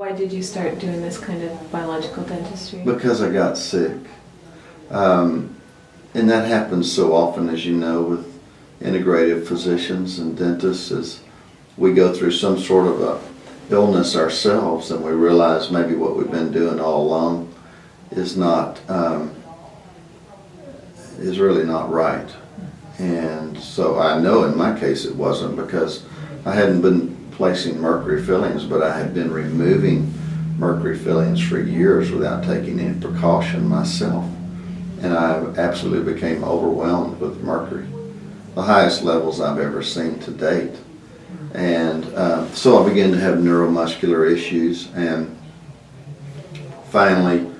Why did you start doing this kind of biological dentistry? Because I got sick. And that happens so often, as you know, with integrative physicians and dentists, is we go through some sort of a illness ourselves and we realize maybe what we've been doing all along is not, is really not right. And so I know in my case it wasn't, because I hadn't been placing mercury fillings, but I had been removing mercury fillings for years without taking any precaution myself. And I absolutely became overwhelmed with mercury, the highest levels I've ever seen to date. And so I began to have neuromuscular issues, and finally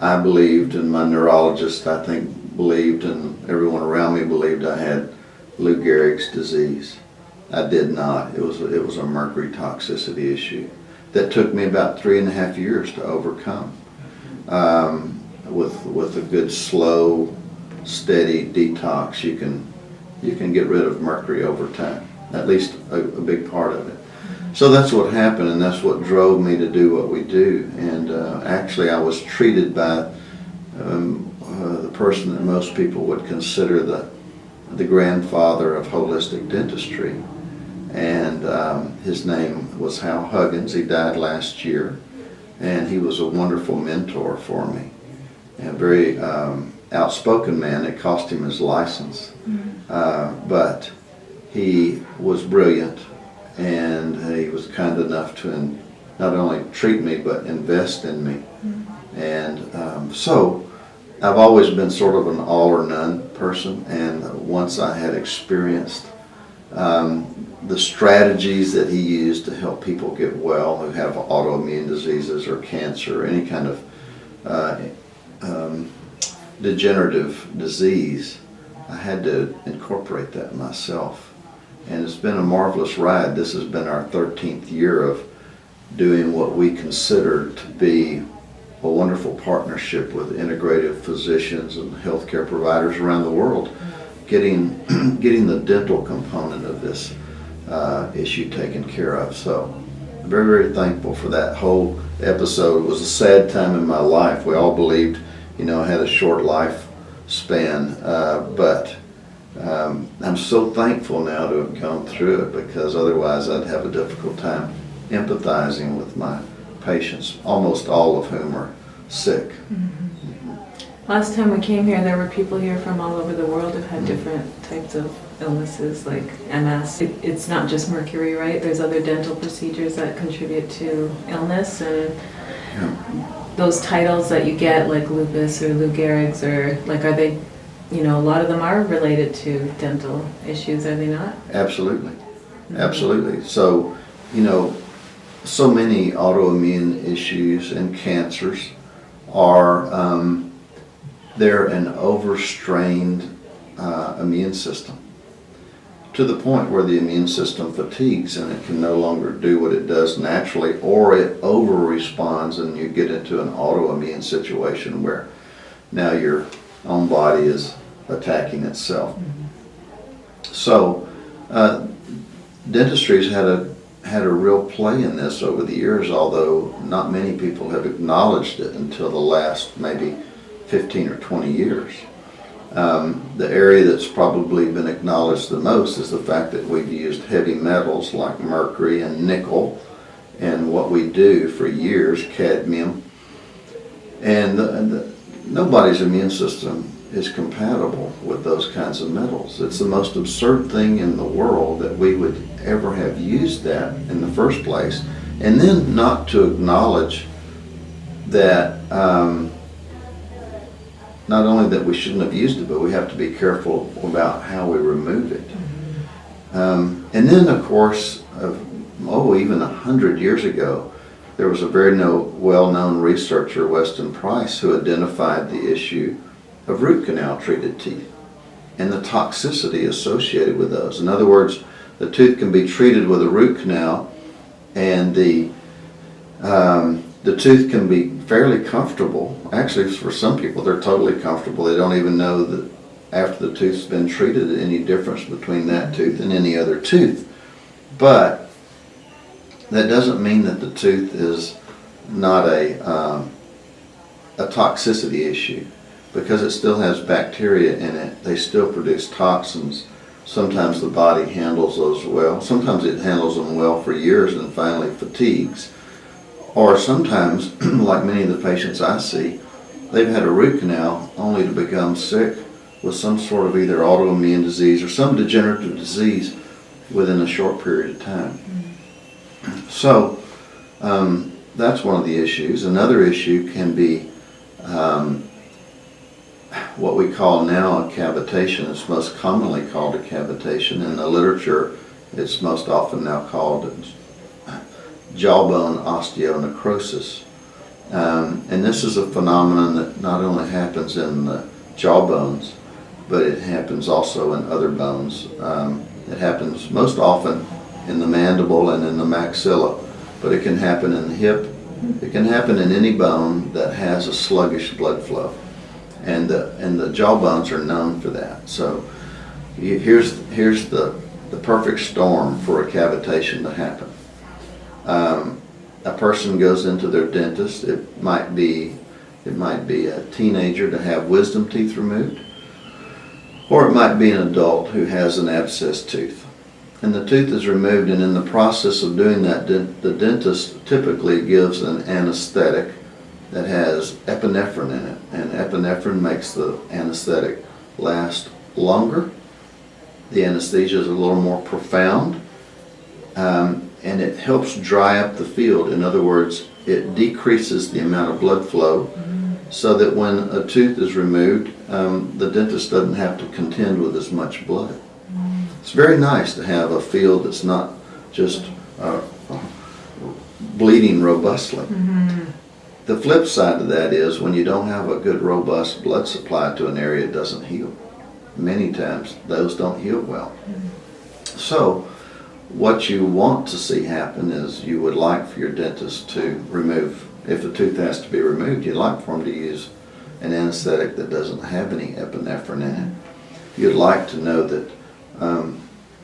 I believed, and my neurologist I think believed, and everyone around me believed I had Lou Gehrig's disease. I did not. It was a mercury toxicity issue that took me about 3.5 years to overcome. With a good, slow, steady detox, you can get rid of mercury over time, at least a big part of it. So that's what happened, and that's what drove me to do what we do. And actually, I was treated by the person that most people would consider the grandfather of holistic dentistry, and his name was Hal Huggins. He died last year, and he was a wonderful mentor for me. A very outspoken man. It cost him his license, but he was brilliant, and he was kind enough to not only treat me but invest in me. And so I've always been sort of an all or none person, and once I had experienced the strategies that he used to help people get well who have autoimmune diseases or cancer or any kind of degenerative disease, I had to incorporate that myself. And it's been a marvelous ride. This has been our 13th year of doing what we consider to be a wonderful partnership with integrative physicians and healthcare providers around the world, getting the dental component of this issue taken care of. So I'm very, very thankful for that whole episode. It was a sad time in my life. We all believed, I had a short life span, but I'm so thankful now to have gone through it, because otherwise I'd have a difficult time empathizing with my patients, almost all of whom are sick. Last time we came here, there were people here from all over the world who've had different types of illnesses, like MS. It's not just mercury, right? There's other dental procedures that contribute to illness, and those titles that you get, like lupus or Lou Gehrig's, or like, are they, a lot of them are related to dental issues, are they not? Absolutely. Absolutely. So, so many autoimmune issues and cancers are, they're an overstrained immune system, to the point where the immune system fatigues and it can no longer do what it does naturally, or it over responds and you get into an autoimmune situation where now your own body is attacking itself. So dentistry's had a real play in this over the years, although not many people have acknowledged it until the last maybe 15 or 20 years. The area that's probably been acknowledged the most is the fact that we've used heavy metals like mercury and nickel, and what we do for years, cadmium, and nobody's immune system is compatible with those kinds of metals. It's the most absurd thing in the world that we would ever have used that in the first place, and then not to acknowledge that not only that we shouldn't have used it, but we have to be careful about how we remove it. And then, of course, even 100 years ago, there was a very well-known researcher, Weston Price, who identified the issue of root canal treated teeth and the toxicity associated with those. In other words, the tooth can be treated with a root canal, and the tooth can be fairly comfortable. Actually, for some people, they're totally comfortable. They don't even know that after the tooth's been treated any difference between that tooth and any other tooth. But that doesn't mean that the tooth is not a toxicity issue, because it still has bacteria in it. They still produce toxins. Sometimes the body handles those well. Sometimes it handles them well for years and finally fatigues. Or sometimes, like many of the patients I see, they've had a root canal only to become sick with some sort of either autoimmune disease or some degenerative disease within a short period of time. So that's one of the issues. Another issue can be what we call now a cavitation. It's most commonly called a cavitation. In the literature, it's most often now called jawbone osteonecrosis. And this is a phenomenon that not only happens in the jawbones, but it happens also in other bones. It happens most often in the mandible and in the maxilla, but it can happen in the hip. It can happen in any bone that has a sluggish blood flow. And the jawbones are known for that. So here's the perfect storm for a cavitation to happen. A person goes into their dentist. It might be a teenager to have wisdom teeth removed, or it might be an adult who has an abscessed tooth. And the tooth is removed, and in the process of doing that, the dentist typically gives an anesthetic that has epinephrine in it. And epinephrine makes the anesthetic last longer. The anesthesia is a little more profound, and it helps dry up the field. In other words, it decreases the amount of blood flow so that when a tooth is removed, the dentist doesn't have to contend with as much blood. It's very nice to have a field that's not just bleeding robustly. The flip side of that is when you don't have a good robust blood supply to an area, it doesn't heal. Many times those don't heal well. So what you want to see happen is you would like for your dentist to remove, if a tooth has to be removed, you'd like for them to use an anesthetic that doesn't have any epinephrine in it. You'd like to know that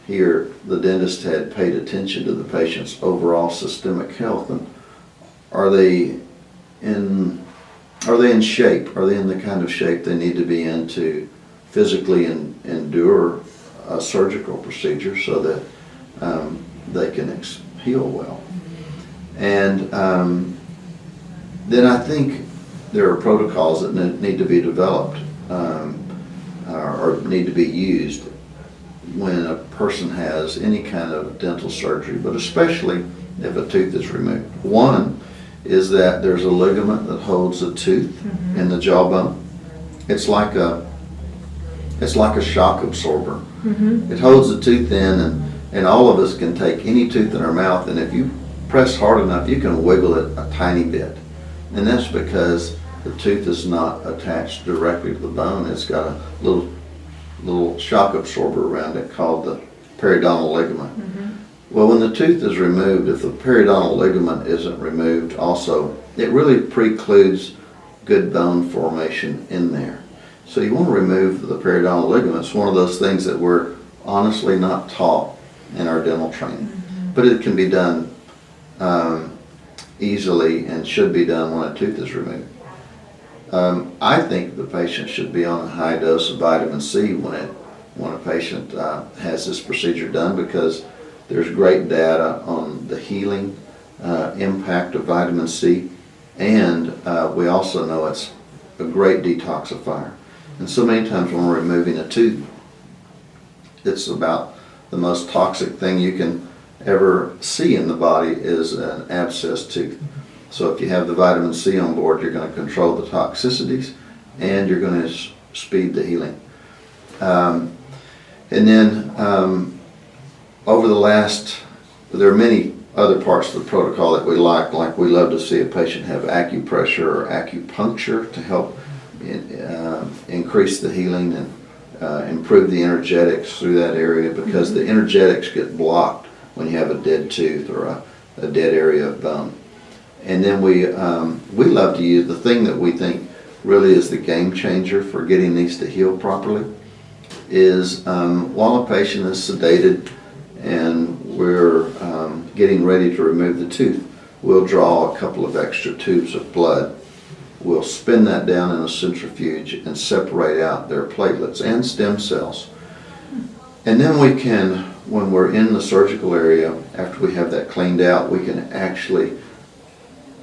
here the dentist had paid attention to the patient's overall systemic health, and are they in shape? Are they in the kind of shape they need to be in to physically endure a surgical procedure so that they can heal well? And then I think there are protocols that need to be developed or need to be used when a person has any kind of dental surgery, but especially if a tooth is removed. One is that there's a ligament that holds the tooth in the jawbone. It's like a shock absorber. It holds the tooth in, and all of us can take any tooth in our mouth, and if you press hard enough, you can wiggle it a tiny bit. And that's because the tooth is not attached directly to the bone. It's got a little shock absorber around it called the periodontal ligament. Well, when the tooth is removed, if the periodontal ligament isn't removed also, it really precludes good bone formation in there. So you want to remove the periodontal ligament. It's one of those things that we're honestly not taught in our dental training. But it can be done easily and should be done when a tooth is removed. I think the patient should be on a high dose of vitamin C when a patient has this procedure done, because there's great data on the healing impact of vitamin C, and we also know it's a great detoxifier. And so many times when we're removing a tooth, it's about the most toxic thing you can ever see in the body is an abscessed tooth. So if you have the vitamin C on board, you're going to control the toxicities and you're going to speed the healing. And then over the last, there are many other parts of the protocol that we like we love to see a patient have acupressure or acupuncture to help increase the healing and improve the energetics through that area, because the energetics get blocked when you have a dead tooth or a dead area of bone. And then we love to use the thing that we think really is the game changer for getting these to heal properly is while a patient is sedated and we're getting ready to remove the tooth, we'll draw a couple of extra tubes of blood. We'll spin that down in a centrifuge and separate out their platelets and stem cells. And then we can, when we're in the surgical area, after we have that cleaned out, we can actually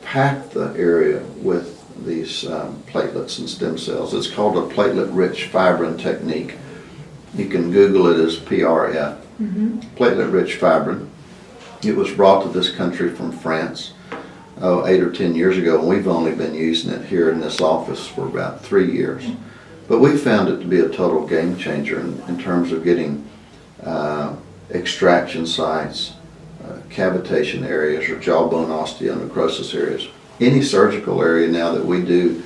pack the area with these platelets and stem cells. It's called a platelet-rich fibrin technique. You can Google it as PRF, platelet-rich fibrin. It was brought to this country from France 8 or 10 years ago, and we've only been using it here in this office for about 3 years. But we found it to be a total game changer in terms of getting extraction sites, cavitation areas, or jawbone osteonecrosis areas. Any surgical area now that we do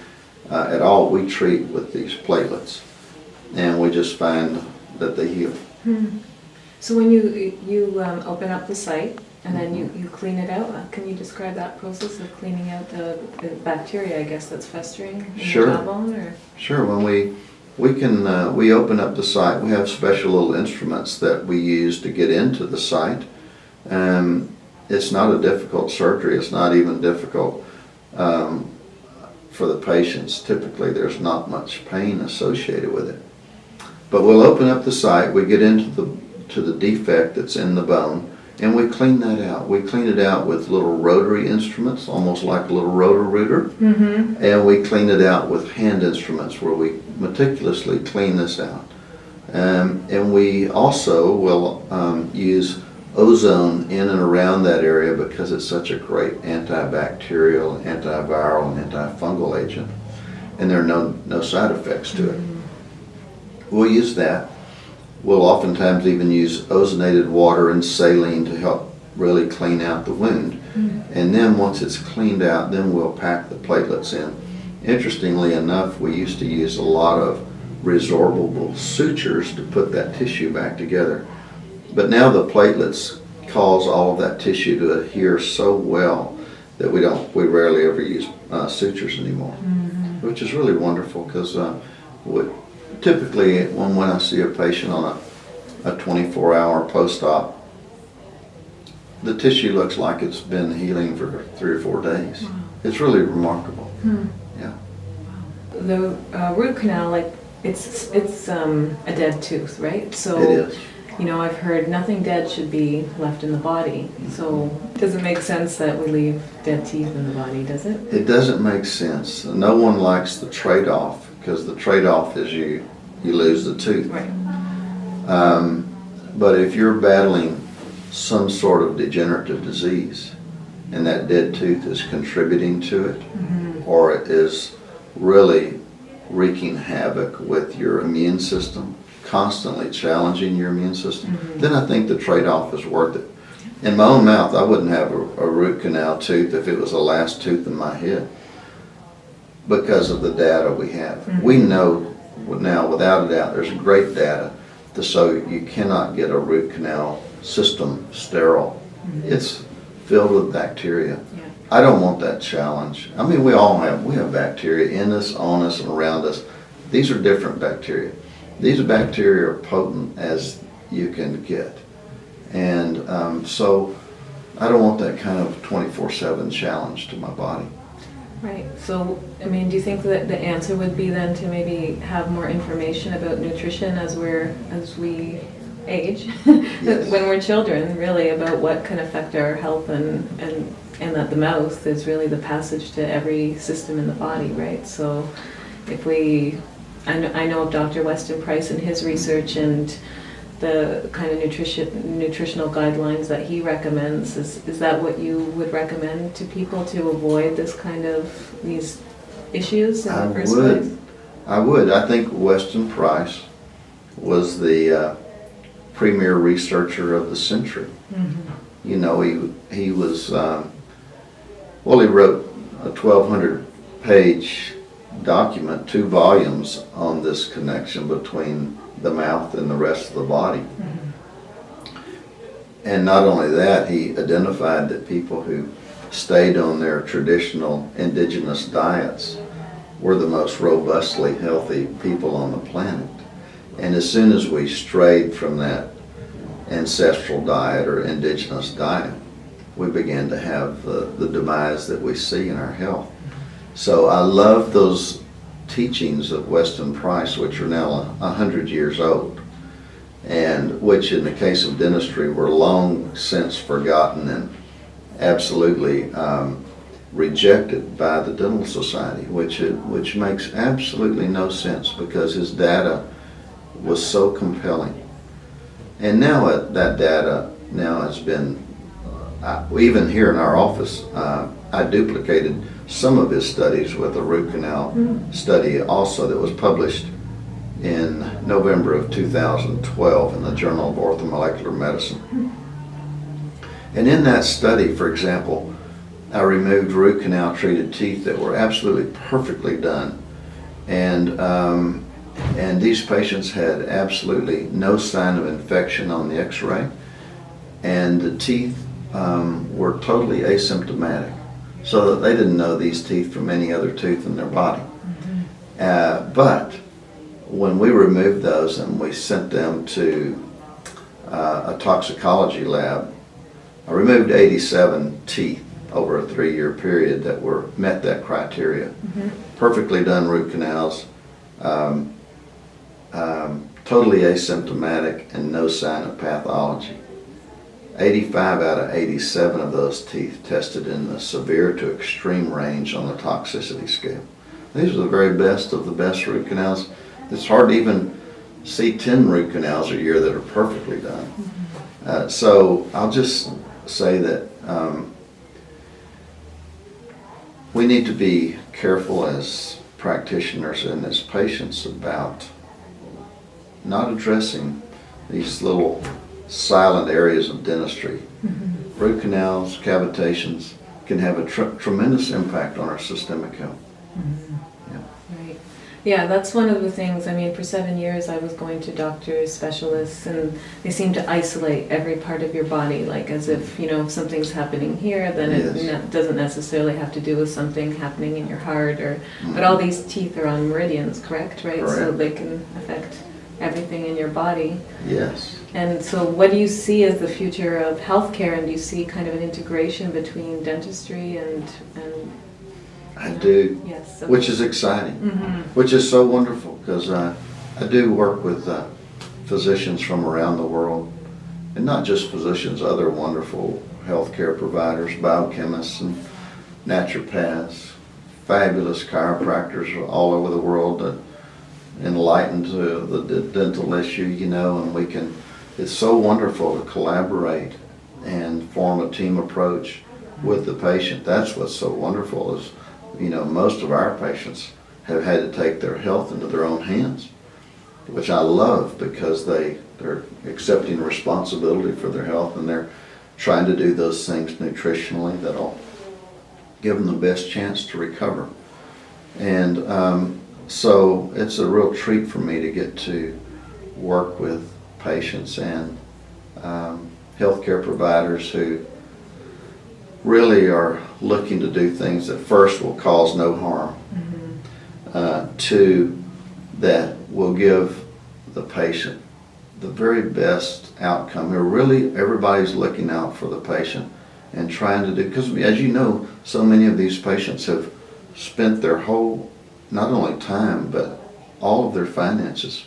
at all, we treat with these platelets, and we just find that they heal. So when you open up the site and then you clean it out, can you describe that process of cleaning out the bacteria, I guess, that's festering in the jawbone? Or? Sure. When we open up the site, we have special little instruments that we use to get into the site. It's not a difficult surgery. It's not even difficult for the patients. Typically, there's not much pain associated with it. But we'll open up the site, we get into the defect that's in the bone, and we clean that out. We clean it out with little rotary instruments, almost like a little rotor-rooter, and we clean it out with hand instruments where we meticulously clean this out. And we also will use ozone in and around that area because it's such a great antibacterial, antiviral, and antifungal agent, and there are no side effects to it. We'll use that. We'll oftentimes even use ozonated water and saline to help really clean out the wound. And then once it's cleaned out, then we'll pack the platelets in. Interestingly enough, we used to use a lot of resorbable sutures to put that tissue back together. But now the platelets cause all of that tissue to adhere so well that we rarely ever use sutures anymore, which is really wonderful because typically when I see a patient on a 24-hour post-op, the tissue looks like it's been healing for 3 or 4 days. Wow. It's really remarkable. Yeah. Wow. The root canal, like it's a dead tooth, right? So it is. You know, I've heard nothing dead should be left in the body. So does it make sense that we leave dead teeth in the body, does it? It doesn't make sense. No one likes the trade-off because the trade-off is you lose the tooth. Right. But if you're battling some sort of degenerative disease and that dead tooth is contributing to it, or it is really wreaking havoc with your immune system, constantly challenging your immune system, then I think the trade-off is worth it. In my own mouth, I wouldn't have a root canal tooth if it was the last tooth in my head because of the data we have. We know now, without a doubt, there's great data so you cannot get a root canal system sterile. It's filled with bacteria. Yeah. I don't want that challenge. I mean, we have bacteria in us, on us, and around us. These are different bacteria. These bacteria are potent as you can get. And so I don't want that kind of 24/7 challenge to my body. Right. So, I mean, do you think that the answer would be then to maybe have more information about nutrition as we age, Yes. when we're children, really, about what can affect our health and that the mouth is really the passage to every system in the body, right? So, I know of Dr. Weston Price and his research and the kind of nutritional guidelines that he recommends. Is that what you would recommend to people to avoid these issues in the first place? I would. I think Weston Price was the premier researcher of the century. You know, he was, he wrote a 1,200-page document, 2 volumes on this connection between the mouth and the rest of the body. And not only that, he identified that people who stayed on their traditional indigenous diets were the most robustly healthy people on the planet. And as soon as we strayed from that ancestral diet or indigenous diet, we began to have the demise that we see in our health. So I love those teachings of Weston Price, which are now 100 years old, and which in the case of dentistry were long since forgotten and absolutely rejected by the Dental Society, which makes absolutely no sense because his data was so compelling. And now that data now has been, even here in our office, I duplicated some of his studies with a root canal study also that was published in November of 2012 in the Journal of Orthomolecular Medicine. And in that study, for example, I removed root canal treated teeth that were absolutely perfectly done. And these patients had absolutely no sign of infection on the x-ray. And the teeth were totally asymptomatic, so that they didn't know these teeth from any other tooth in their body. But when we removed those and we sent them to a toxicology lab, I removed 87 teeth over a 3-year period that met that criteria. Perfectly done root canals, totally asymptomatic and no sign of pathology. 85 out of 87 of those teeth tested in the severe to extreme range on the toxicity scale. These are the very best of the best root canals. It's hard to even see 10 root canals a year that are perfectly done. So I'll just say that we need to be careful as practitioners and as patients about not addressing these little silent areas of dentistry. Root canals, cavitations can have a tremendous impact on our systemic health. Right. Yeah, that's one of the things. I mean, for 7 years I was going to doctors, specialists, and they seem to isolate every part of your body, like as if, if something's happening here, then it doesn't necessarily have to do with something happening in your heart. But all these teeth are on meridians, correct? Right? Correct. So they can affect everything in your body. Yes. And so what do you see as the future of healthcare, and do you see kind of an integration between dentistry and I do, yes, so which is exciting, which is so wonderful, because I do work with physicians from around the world, and not just physicians, other wonderful healthcare providers, biochemists and naturopaths, fabulous chiropractors all over the world that enlightened to the dental issue, and it's so wonderful to collaborate and form a team approach with the patient. That's what's so wonderful is, most of our patients have had to take their health into their own hands, which I love because they're accepting responsibility for their health, and they're trying to do those things nutritionally that'll give them the best chance to recover. And so it's a real treat for me to get to work with patients and healthcare providers who really are looking to do things that first will cause no harm, two, that will give the patient the very best outcome. Really, everybody's looking out for the patient and trying to do, because as you know, so many of these patients have spent their whole, not only time, but all of their finances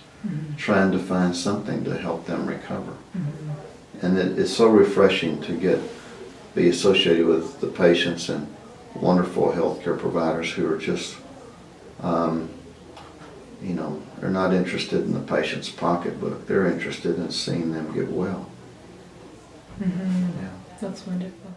trying to find something to help them recover. And it's so refreshing to be associated with the patients and wonderful healthcare providers who are just, they're not interested in the patient's pocketbook. They're interested in seeing them get well. Yeah. That's wonderful.